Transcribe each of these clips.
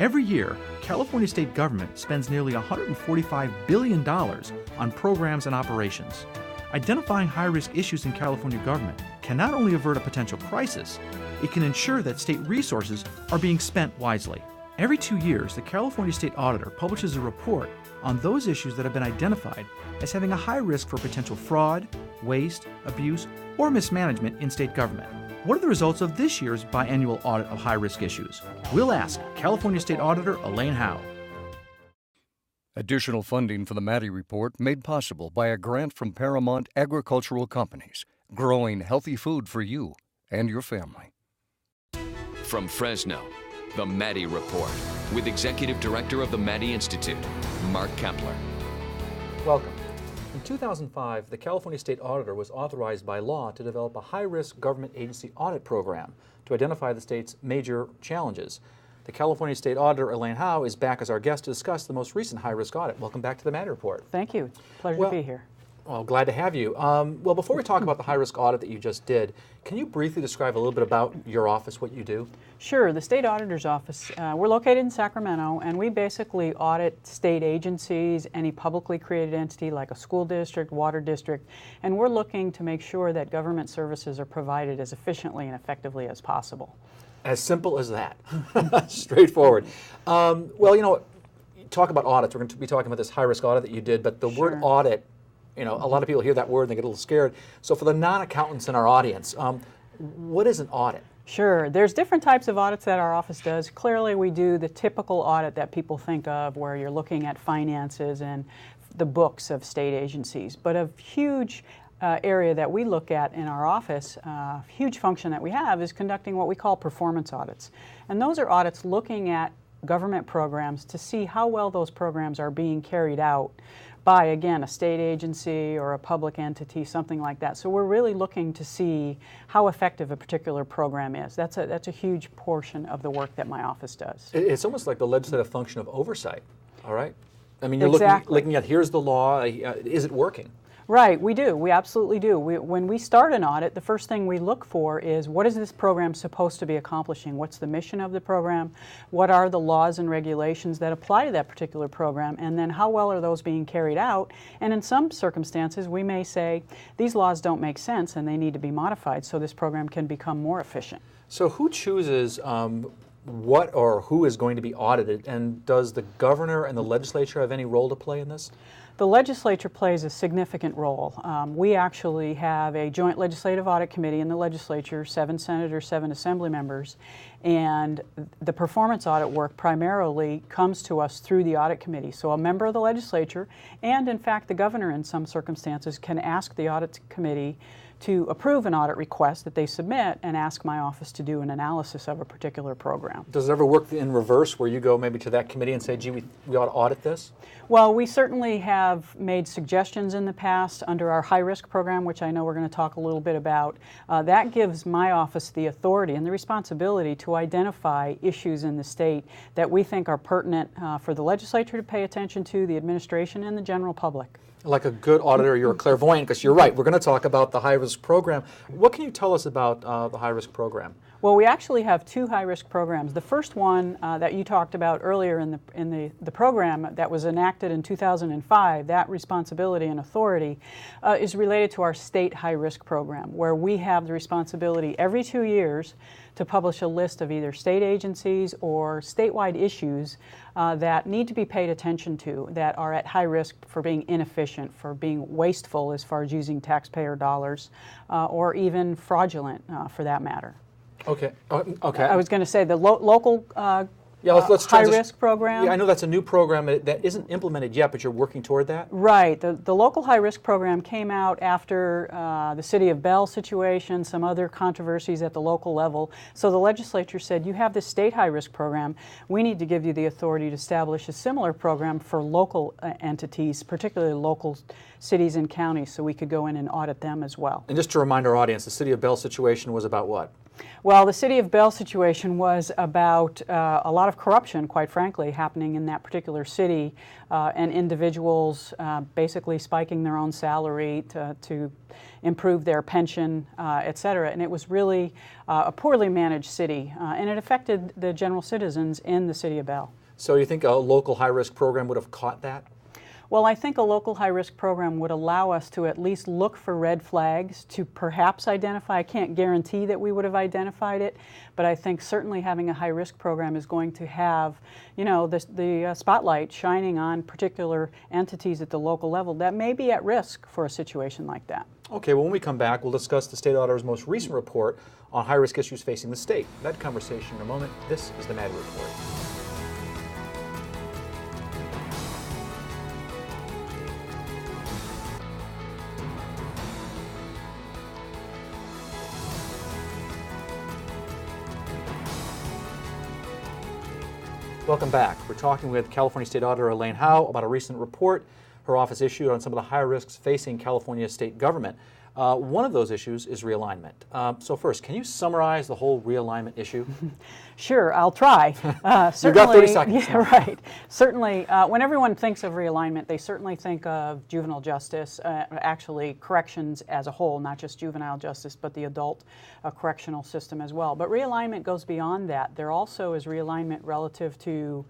Every year, California state government spends nearly $145 billion on programs and operations. Identifying high-risk issues in California government can not only avert a potential crisis, it can ensure that state resources are being spent wisely. Every 2 years, the California State Auditor publishes a report on those issues that have been identified as having a high risk for potential fraud, waste, abuse, or mismanagement in state government. What are the results of this year's biannual audit of high-risk issues? We'll ask California State Auditor Elaine Howle. Additional funding for the Maddy Report made possible by a grant from Paramount Agricultural Companies, growing healthy food for you and your family. From Fresno, the Maddy Report, with Executive Director of the Maddy Institute, Mark Keppler. Welcome. In 2005, the California State Auditor was authorized by law to develop a high-risk government agency audit program to identify the state's major challenges. The California State Auditor Elaine Howle is back as our guest to discuss the most recent high-risk audit. Welcome back to the Maddy Report. Thank you. Pleasure to be here. Well, glad to have you. Well, before we talk about the high-risk audit that you just did, can you briefly describe a little bit about your office, what you do? Sure. The State Auditor's Office, we're located in Sacramento, and we basically audit state agencies, any publicly created entity like a school district, water district, and we're looking to make sure that government services are provided as efficiently and effectively as possible. As simple as that. Straightforward. Well, you know, talk about audits. We're going to be talking about this high-risk audit that you did, but the word audit, you know, a lot of people hear that word and they get a little scared. So for the non-accountants in our audience, what is an audit? Sure. There's different types of audits that our office does. Clearly, we do the typical audit that people think of where you're looking at finances and the books of state agencies. But a huge area that we look at in our office, huge function that we have, is conducting what we call performance audits. And those are audits looking at government programs to see how well those programs are being carried out by, again, a state agency or a public entity, something like that. So we're really looking to see how effective a particular program is. That's a huge portion of the work that my office does. It's almost like the legislative function of oversight, all right? I mean, you're looking at, here's the law, is it working? Right, we do. We absolutely do. When we start an audit, the first thing we look for is what is this program supposed to be accomplishing? What's the mission of the program? What are the laws and regulations that apply to that particular program? And then how well are those being carried out? And in some circumstances, we may say these laws don't make sense and they need to be modified so this program can become more efficient. So who chooses what or who is going to be audited? And does the governor and the legislature have any role to play in this? The legislature plays a significant role. We actually have a joint legislative audit committee in the legislature, 7 senators, 7 assembly members, and the performance audit work primarily comes to us through the audit committee. So a member of the legislature, and in fact the governor in some circumstances, can ask the audit committee to approve an audit request that they submit and ask my office to do an analysis of a particular program. Does it ever work in reverse where you go maybe to that committee and say, gee, we ought to audit this? Well, we certainly have made suggestions in the past under our high-risk program, which I know we're going to talk a little bit about. That gives my office the authority and the responsibility to identify issues in the state that we think are pertinent for the legislature to pay attention to, the administration, and the general public. Like a good auditor, you're a clairvoyant, because you're right. We're going to talk about the high-risk program. What can you tell us about the high-risk program? Well, we actually have 2 high-risk programs. The first one that you talked about earlier in the program that was enacted in 2005, that responsibility and authority, is related to our state high-risk program, where we have the responsibility every 2 years to publish a list of either state agencies or statewide issues that need to be paid attention to, that are at high risk for being inefficient, for being wasteful as far as using taxpayer dollars, or even fraudulent for that matter. Okay. Okay. I was going to say the local let's high-risk program. Yeah, I know that's a new program that isn't implemented yet, but you're working toward that? Right. The local high-risk program came out after the City of Bell situation, some other controversies at the local level. So the legislature said, you have this state high-risk program. We need to give you the authority to establish a similar program for local entities, particularly local cities and counties, so we could go in and audit them as well. And just to remind our audience, the City of Bell situation was about what? Well, the City of Bell situation was about a lot of corruption, quite frankly, happening in that particular city, and individuals basically spiking their own salary to improve their pension, et cetera. And it was really a poorly managed city, and it affected the general citizens in the City of Bell. So you think a local high-risk program would have caught that? Well, I think a local high-risk program would allow us to at least look for red flags to perhaps identify. I can't guarantee that we would have identified it, but I think certainly having a high-risk program is going to have, you know, the spotlight shining on particular entities at the local level that may be at risk for a situation like that. Okay, well, when we come back, we'll discuss the state auditor's most recent report on high-risk issues facing the state. That conversation in a moment. This is the Maddy Report. Welcome back. We're talking with California State Auditor Elaine Howle about a recent report her office issued on some of the high risks facing California state government. One of those issues is realignment. So first, can you summarize the whole realignment issue? Sure, I'll try. You've got 30 seconds. Yeah, right. Certainly, when everyone thinks of realignment, they certainly think of juvenile justice, actually corrections as a whole, not just juvenile justice, but the adult correctional system as well. But realignment goes beyond that. There also is realignment relative to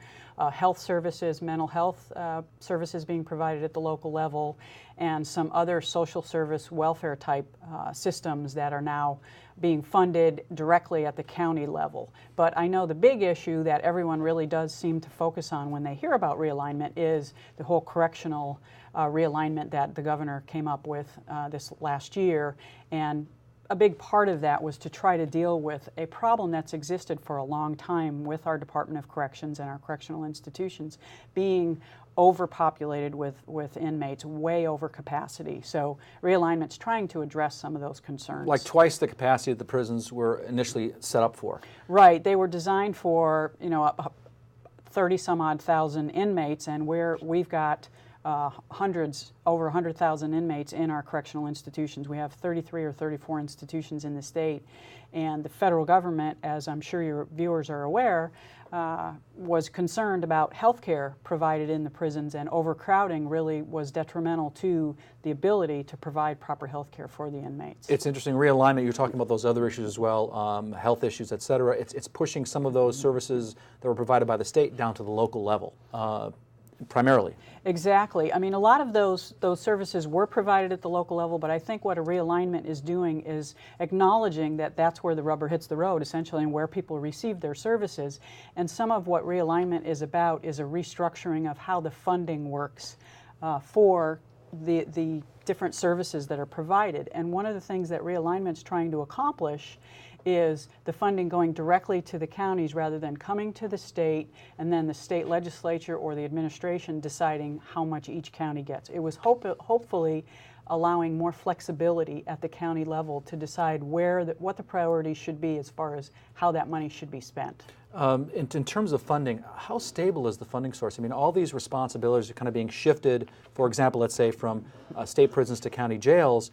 health services, mental health services being provided at the local level, and some other social service welfare type systems that are now being funded directly at the county level. But I know the big issue that everyone really does seem to focus on when they hear about realignment is the whole correctional realignment that the governor came up with this last year. And a big part of that was to try to deal with a problem that's existed for a long time with our Department of Corrections and our correctional institutions being overpopulated with inmates, way over capacity. So realignment's trying to address some of those concerns. Like twice the capacity that the prisons were initially set up for. Right. They were designed for, you know, 30 some odd thousand inmates, and we've got hundreds, over 100,000 inmates in our correctional institutions. We have 33 or 34 institutions in the state, and the federal government, as I'm sure your viewers are aware, was concerned about health care provided in the prisons, and overcrowding really was detrimental to the ability to provide proper health care for the inmates. It's interesting, realignment, you're talking about those other issues as well, health issues, et cetera. It's pushing some of those services that were provided by the state down to the local level. Primarily. Exactly. I mean, a lot of those services were provided at the local level, but I think what a realignment is doing is acknowledging that that's where the rubber hits the road, essentially, and where people receive their services. And some of what realignment is about is a restructuring of how the funding works for the different services that are provided. And one of the things that realignment's trying to accomplish is the funding going directly to the counties rather than coming to the state and then the state legislature or the administration deciding how much each county gets. It was hopefully allowing more flexibility at the county level to decide what the priorities should be as far as how that money should be spent. In terms of funding, how stable is the funding source? I mean, all these responsibilities are kind of being shifted, for example, let's say from state prisons to county jails.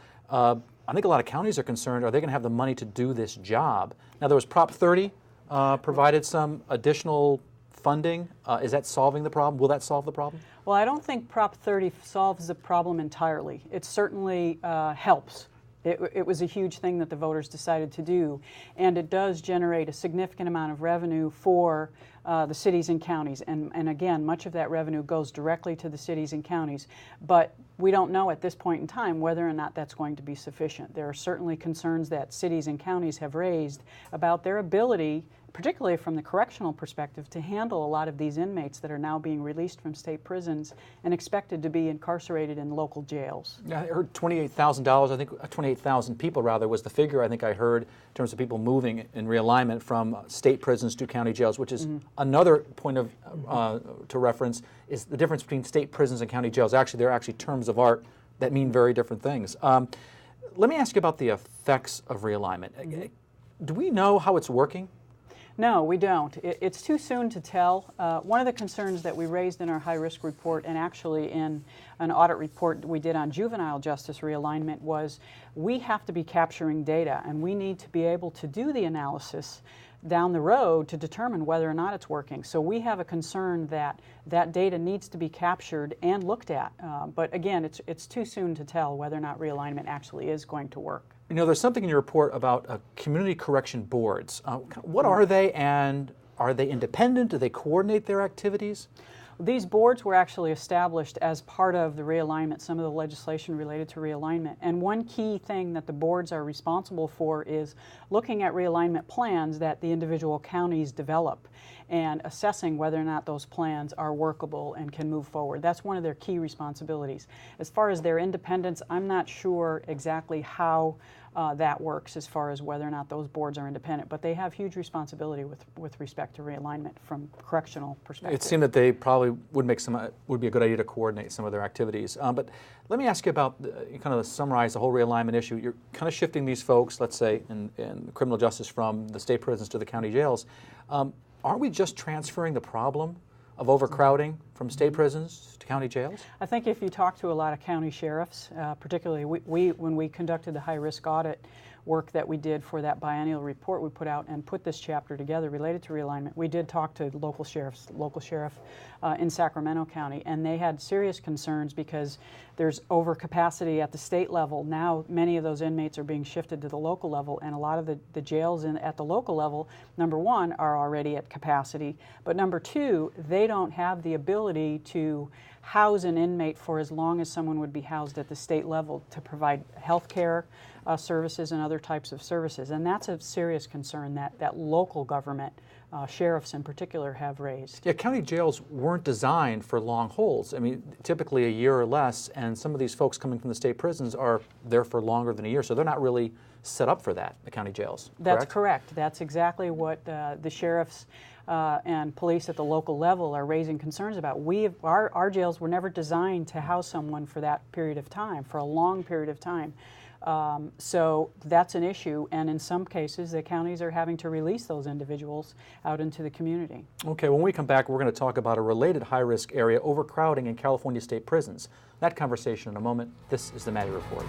I think a lot of counties are concerned, are they going to have the money to do this job? Now, there was Prop 30 provided some additional funding. Is that solving the problem? Will that solve the problem? Well, I don't think Prop 30 solves the problem entirely. It certainly helps. It was a huge thing that the voters decided to do, and it does generate a significant amount of revenue for the cities and counties. And again, much of that revenue goes directly to the cities and counties. But we don't know at this point in time whether or not that's going to be sufficient. There are certainly concerns that cities and counties have raised about their ability, particularly from the correctional perspective, to handle a lot of these inmates that are now being released from state prisons and expected to be incarcerated in local jails. Yeah, I heard $28,000, I think 28,000 people rather was the figure I think I heard in terms of people moving in realignment from state prisons to county jails, which is another point of to reference is the difference between state prisons and county jails. Actually, they're actually terms of art that mean very different things. Let me ask you about the effects of realignment. Do we know how it's working? No, we don't. It's too soon to tell. One of the concerns that we raised in our high-risk report, and actually in an audit report we did on juvenile justice realignment, was we have to be capturing data, and we need to be able to do the analysis down the road to determine whether or not it's working. So we have a concern that that data needs to be captured and looked at. But again, it's too soon to tell whether or not realignment actually is going to work. You know, there's something in your report about community correction boards. What are they, and are they independent? Do they coordinate their activities? These boards were actually established as part of the realignment, some of the legislation related to realignment. And one key thing that the boards are responsible for is looking at realignment plans that the individual counties develop and assessing whether or not those plans are workable and can move forward. That's one of their key responsibilities. As far as their independence, I'm not sure exactly how that works as far as whether or not those boards are independent, but they have huge responsibility with respect to realignment from correctional perspective. It seemed that they probably would be a good idea to coordinate some of their activities. But let me ask you about, kind of summarize the whole realignment issue. You're kind of shifting these folks, let's say, in criminal justice from the state prisons to the county jails. Aren't we just transferring the problem of overcrowding from state prisons to county jails? I think if you talk to a lot of county sheriffs, particularly when we conducted the high-risk audit work that we did for that biennial report we put out and put this chapter together related to realignment, we did talk to local sheriff in Sacramento County, and they had serious concerns because there's overcapacity at the state level. Now many of those inmates are being shifted to the local level, and a lot of the jails at the local level, number one, are already at capacity, but number two, they don't have the ability to house an inmate for as long as someone would be housed at the state level to provide health care services and other types of services. And that's a serious concern that local government, sheriffs in particular, have raised. Yeah, county jails weren't designed for long holds. I mean, typically a year or less, and some of these folks coming from the state prisons are there for longer than a year, so they're not really set up for that, the county jails. That's correct. That's exactly what the sheriffs and police at the local level are raising concerns about. Our jails were never designed to house someone for that period of time, for a long period of time. So that's an issue, and in some cases the counties are having to release those individuals out into the community. Okay, when we come back, we're going to talk about a related high-risk area, overcrowding in California state prisons. That conversation in a moment. This is the Maddy Report.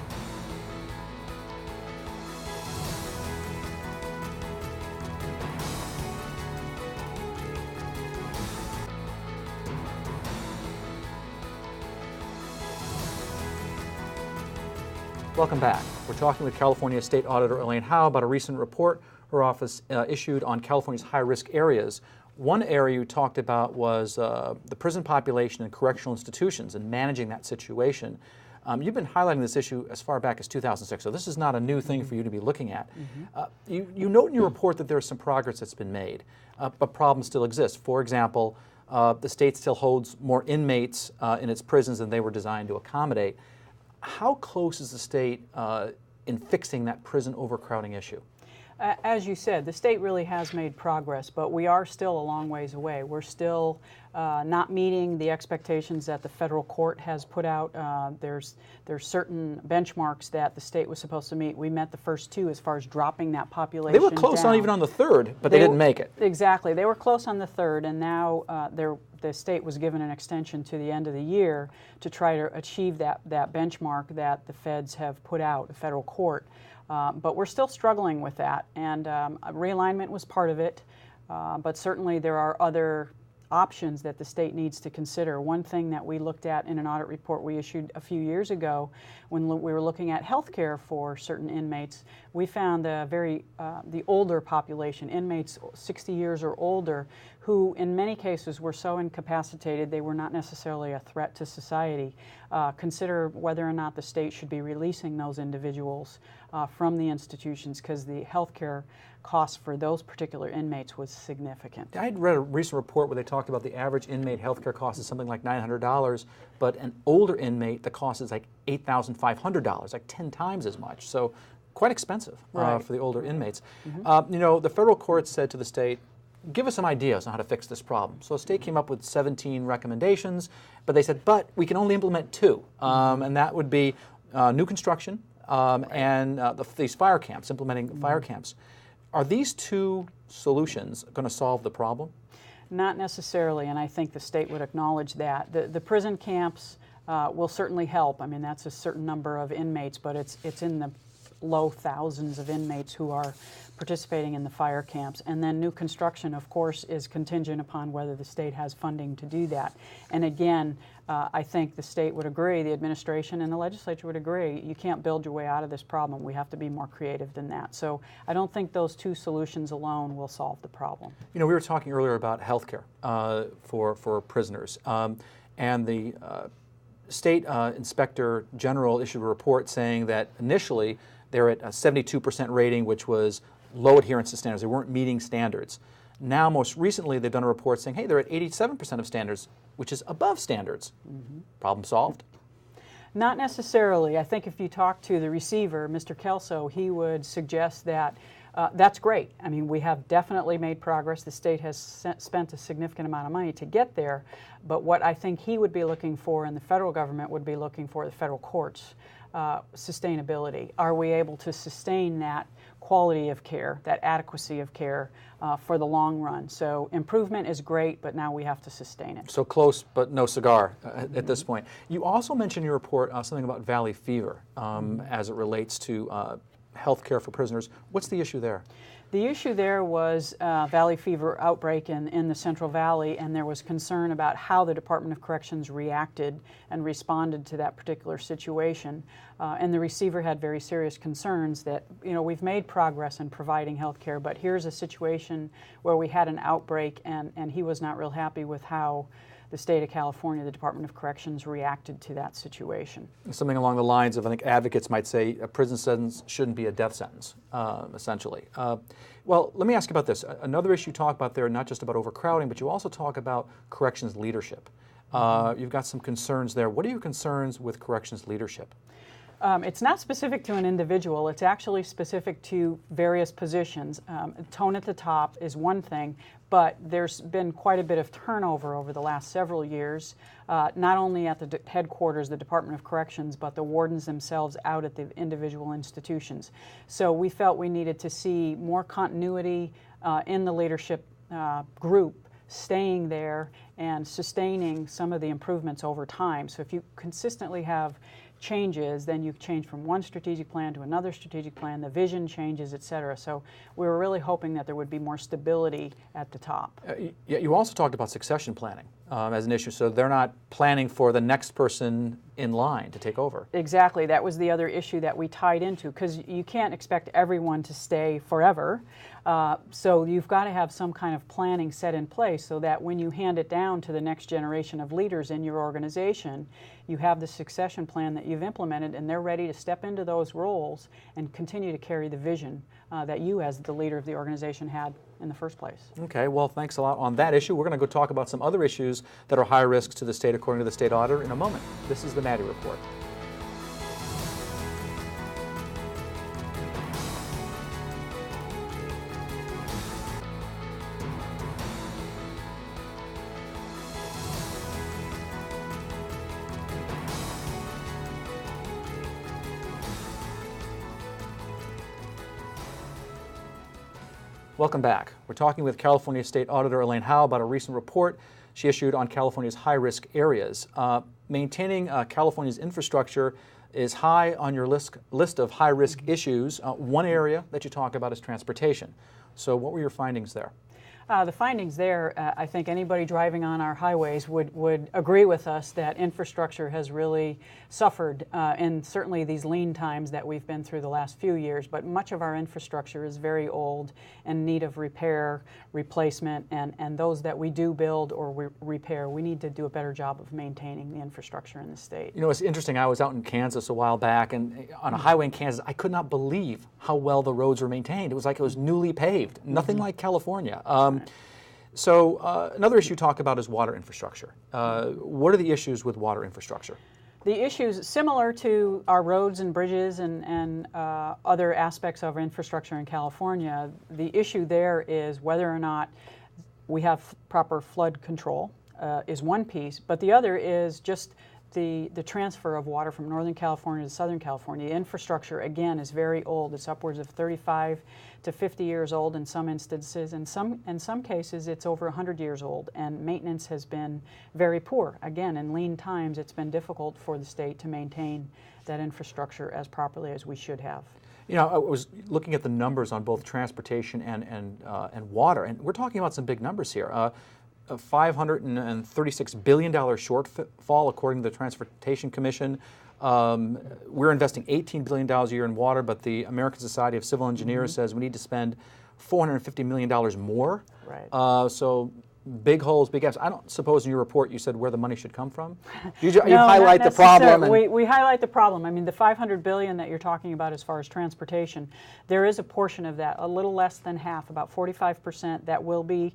Welcome back. We're talking with California State Auditor Elaine Howle about a recent report her office issued on California's high-risk areas. One area you talked about was the prison population and correctional institutions and managing that situation. You've been highlighting this issue as far back as 2006, so this is not a new thing for you to be looking at. You note in your report that there's some progress that's been made, but problems still exist. For example, the state still holds more inmates in its prisons than they were designed to accommodate. How close is the state in fixing that prison overcrowding issue? As you said, the state really has made progress, but we are still a long ways away. We're still not meeting the expectations that the federal court has put out. There's certain benchmarks that the state was supposed to meet. We met the first two as far as dropping that population They were close down. on even on the third, but they didn't make it. Exactly. They were close on the third, and now the state was given an extension to the end of the year to try to achieve that benchmark that the feds have put out, the federal court. But we're still struggling with that, and realignment was part of it, but certainly there are other options that the state needs to consider. One thing that we looked at in an audit report we issued a few years ago when we were looking at health care for certain inmates, we found the older population, inmates 60 years or older, who in many cases were so incapacitated they were not necessarily a threat to society. Consider whether or not the state should be releasing those individuals from the institutions, because the health care cost for those particular inmates was significant. I had read a recent report where they talked about the average inmate health care cost is something like $900, but an older inmate, the cost is like $8,500, like 10 times as much. So quite expensive for the older inmates. You know, the federal court said to the state, give us some ideas on how to fix this problem. So the state came up with 17 recommendations, but they said, but we can only implement 2, and that would be new construction and these fire camps, implementing fire camps. Are these 2 solutions going to solve the problem? Not necessarily, and I think the state would acknowledge that. The prison camps will certainly help. I mean, that's a certain number of inmates, but it's in the low thousands of inmates who are participating in the fire camps. And then new construction, of course, is contingent upon whether the state has funding to do that. And again, I think the state would agree, the administration and the legislature would agree, you can't build your way out of this problem. We have to be more creative than that. So I don't think those two solutions alone will solve the problem. You know, we were talking earlier about health care for prisoners. And the state inspector general issued a report saying that initially they're at a 72% rating, which was low adherence to standards. They weren't meeting standards. Now, most recently, they've done a report saying, hey, they're at 87% of standards, which is above standards. Problem solved? Not necessarily. I think if you talk to the receiver, Mr. Kelso, he would suggest that that's great. I mean, we have definitely made progress. The state has spent a significant amount of money to get there. But what I think he would be looking for and the federal government would be looking for, the federal courts, sustainability. Are we able to sustain that quality of care, that adequacy of care for the long run? So improvement is great, but now we have to sustain it. So close, but no cigar at this point. You also mentioned in your report something about valley fever as it relates to health care for prisoners. What's the issue there? The issue there was valley fever outbreak in the Central Valley, and there was concern about how the Department of Corrections reacted and responded to that particular situation. And the receiver had very serious concerns that, you know, we've made progress in providing health care, but here's a situation where we had an outbreak, and he was not real happy with how the state of California, the Department of Corrections, reacted to that situation. Something along the lines of, I think advocates might say, a prison sentence shouldn't be a death sentence, essentially. Well, let me ask you about this. Another issue you talk about there, not just about overcrowding, but you also talk about corrections leadership. You've got some concerns there. What are your concerns with corrections leadership? It's not specific to an individual. It's actually specific to various positions. Tone at the top is one thing, but there's been quite a bit of turnover over the last several years, not only at the headquarters, the Department of Corrections, but the wardens themselves out at the individual institutions. So we felt we needed to see more continuity in the leadership group, staying there and sustaining some of the improvements over time. So if you consistently have changes, then you change from one strategic plan to another strategic plan, the vision changes, et cetera. So we were really hoping that there would be more stability at the top. You also talked about succession planning as an issue, so they're not planning for the next person in line to take over. Exactly, that was the other issue that we tied into, because you can't expect everyone to stay forever. So you've got to have some kind of planning set in place so that when you hand it down to the next generation of leaders in your organization, you have the succession plan that you've implemented and they're ready to step into those roles and continue to carry the vision that you as the leader of the organization had in the first place. Okay, well, thanks a lot on that issue. We're going to go talk about some other issues that are high risk to the state according to the state auditor in a moment. This is the Maddy Report. Welcome back. We're talking with California State Auditor Elaine Howle about a recent report she issued on California's high-risk areas. Maintaining California's infrastructure is high on your list of high-risk issues. One area that you talk about is transportation. So what were your findings there? The findings there, I think anybody driving on our highways would agree with us that infrastructure has really suffered in certainly these lean times that we've been through the last few years, but much of our infrastructure is very old and in need of repair, replacement, and those that we do build or repair, we need to do a better job of maintaining the infrastructure in the state. You know, it's interesting, I was out in Kansas a while back, and on a highway in Kansas, I could not believe how well the roads were maintained. It was like it was newly paved, nothing like California. So another issue you talk about is water infrastructure. What are the issues with water infrastructure? The issues similar to our roads and bridges and other aspects of infrastructure in California, the issue there is whether or not we have proper flood control is one piece, but the other is just the transfer of water from Northern California to Southern California. The infrastructure, again, is very old. It's upwards of 35 to 50 years old in some instances. In some cases, it's over 100 years old, and maintenance has been very poor. Again, in lean times, it's been difficult for the state to maintain that infrastructure as properly as we should have. You know, I was looking at the numbers on both transportation and water, and we're talking about some big numbers here. A $536 billion shortfall, according to the Transportation Commission. We're investing $18 billion a year in water, but the American Society of Civil Engineers says we need to spend $450 million more. Right. So big holes, big gaps. I don't suppose in your report you said where the money should come from? You highlight the problem. We highlight the problem. I mean, the $500 billion that you're talking about as far as transportation, there is a portion of that, a little less than half, about 45%, that will be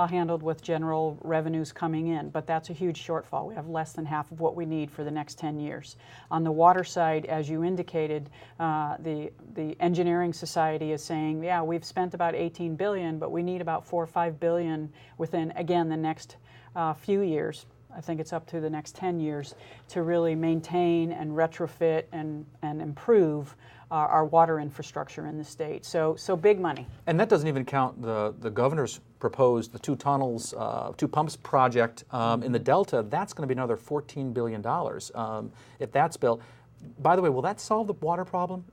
handled with general revenues coming in, but that's a huge shortfall. We have less than half of what we need for the next 10 years. On the water side, as you indicated, the Engineering Society is saying, yeah, we've spent about $18 billion, but we need about $4 or $5 billion within, again, the next few years. I think it's up to the next 10 years to really maintain and retrofit and improve our water infrastructure in the state. So big money. And that doesn't even count the governor's proposed, the two pumps project in the Delta. That's going to be another $14 billion if that's built. By the way, will that solve the water problem?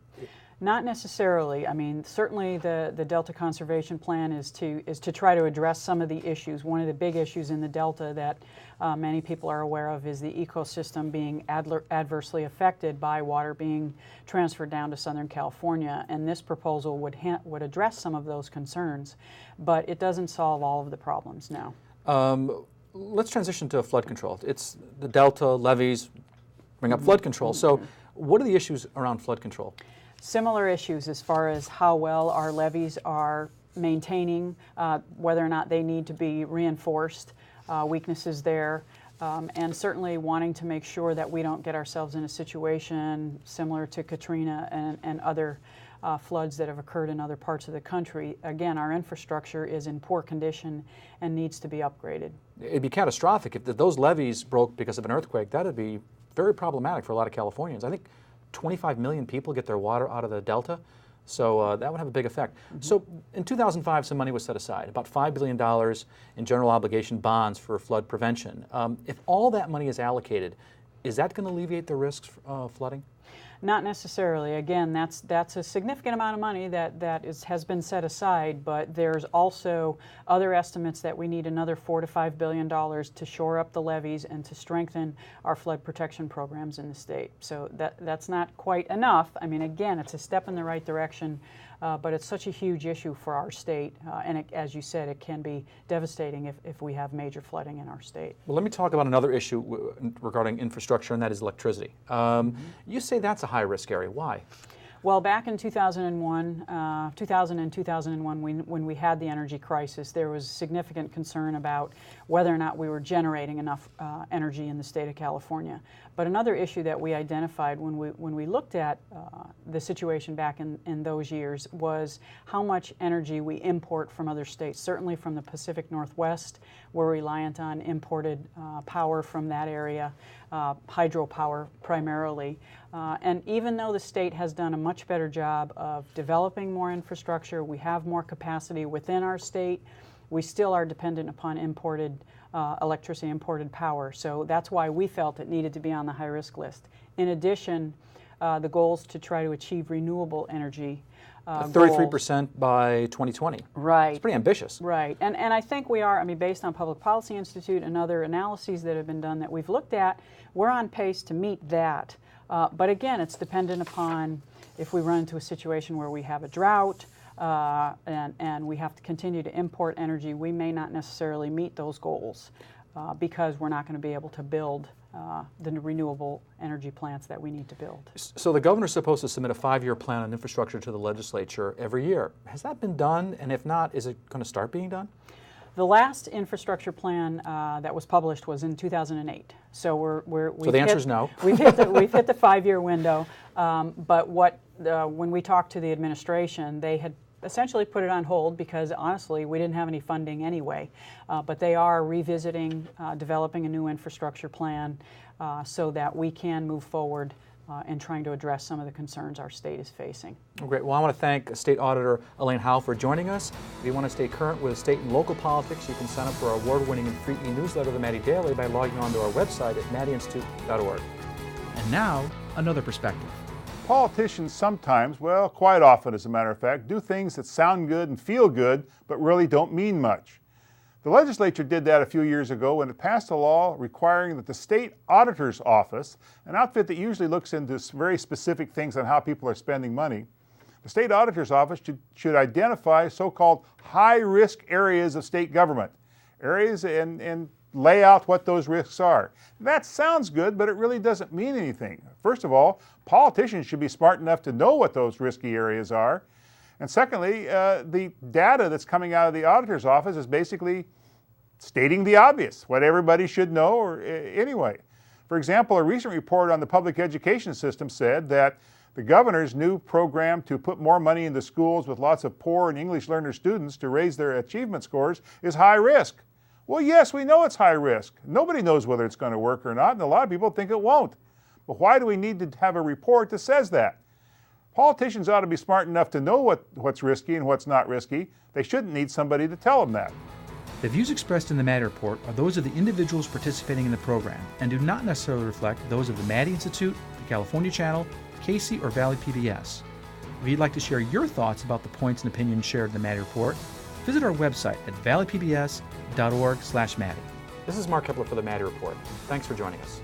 Not necessarily. I mean, certainly the Delta Conservation Plan is to try to address some of the issues. One of the big issues in the Delta that many people are aware of is the ecosystem being adversely affected by water being transferred down to Southern California. And this proposal would address some of those concerns, but it doesn't solve all of the problems now. Let's transition to flood control. It's the Delta levees bring up flood control. So what are the issues around flood control? Similar issues as far as how well our levees are maintaining, whether or not they need to be reinforced, weaknesses there, and certainly wanting to make sure that we don't get ourselves in a situation similar to Katrina and other floods that have occurred in other parts of the country. Again, our infrastructure is in poor condition and needs to be upgraded. It'd be catastrophic if those levees broke because of an earthquake. That would be very problematic for a lot of Californians. I think 25 million people get their water out of the Delta, so that would have a big effect. So in 2005, some money was set aside, about $5 billion in general obligation bonds for flood prevention. If all that money is allocated, is that going to alleviate the risks of flooding? Not necessarily. Again, that's a significant amount of money that has been set aside, but there's also other estimates that we need another $4 to $5 billion to shore up the levees and to strengthen our flood protection programs in the state. So that's not quite enough. I mean, again, it's a step in the right direction, but it's such a huge issue for our state, and as you said, it can be devastating if we have major flooding in our state. Well, let me talk about another issue regarding infrastructure, and that is electricity. You say that's a high-risk area. Why? Well, back in 2001, 2000 and 2001, when we had the energy crisis, there was significant concern about whether or not we were generating enough energy in the state of California. But another issue that we identified when we looked at the situation back in those years was how much energy we import from other states, certainly from the Pacific Northwest. We're reliant on imported power from that area, hydropower primarily. And even though the state has done a much better job of developing more infrastructure, we have more capacity within our state, we still are dependent upon imported electricity, imported power. So that's why we felt it needed to be on the high-risk list. In addition, the goals to try to achieve renewable energy 33% by 2020. Right. It's pretty ambitious. Right. And I think we are, I mean, based on Public Policy Institute and other analyses that have been done that we've looked at, we're on pace to meet that. But again, it's dependent upon if we run into a situation where we have a drought and we have to continue to import energy, we may not necessarily meet those goals because we're not going to be able to build the renewable energy plants that we need to build. So the governor's supposed to submit a 5-year plan on infrastructure to the legislature every year. Has that been done? And if not, is it going to start being done? The last infrastructure plan that was published was in 2008. So so the answer is no. We've hit the 5-year window. But when we talked to the administration, they had essentially put it on hold because honestly we didn't have any funding anyway. But they are revisiting, developing a new infrastructure plan so that we can move forward in trying to address some of the concerns our state is facing. Great. Well, I want to thank State Auditor Elaine Howle for joining us. If you want to stay current with state and local politics, you can sign up for our award-winning and free e-newsletter, The Maddy Daily, by logging on to our website at maddyinstitute.org. And now, another perspective. Politicians sometimes, well, quite often as a matter of fact, do things that sound good and feel good, but really don't mean much. The legislature did that a few years ago when it passed a law requiring that the state auditor's office, an outfit that usually looks into very specific things on how people are spending money, the state auditor's office should identify so-called high-risk areas of state government, areas and lay out what those risks are. That sounds good, but it really doesn't mean anything. First of all, politicians should be smart enough to know what those risky areas are. And secondly, the data that's coming out of the auditor's office is basically stating the obvious, what everybody should know or anyway. For example, a recent report on the public education system said that the governor's new program to put more money into schools with lots of poor and English learner students to raise their achievement scores is high risk. Well, yes, we know it's high risk. Nobody knows whether it's going to work or not, and a lot of people think it won't. But why do we need to have a report that says that? Politicians ought to be smart enough to know what's risky and what's not risky. They shouldn't need somebody to tell them that. The views expressed in the Maddy Report are those of the individuals participating in the program and do not necessarily reflect those of the Maddy Institute, the California Channel, Casey, or Valley PBS. If you'd like to share your thoughts about the points and opinions shared in the Maddy Report, visit our website at valleypbs.org/Maddy. This is Mark Keppler for the Maddy Report. Thanks for joining us.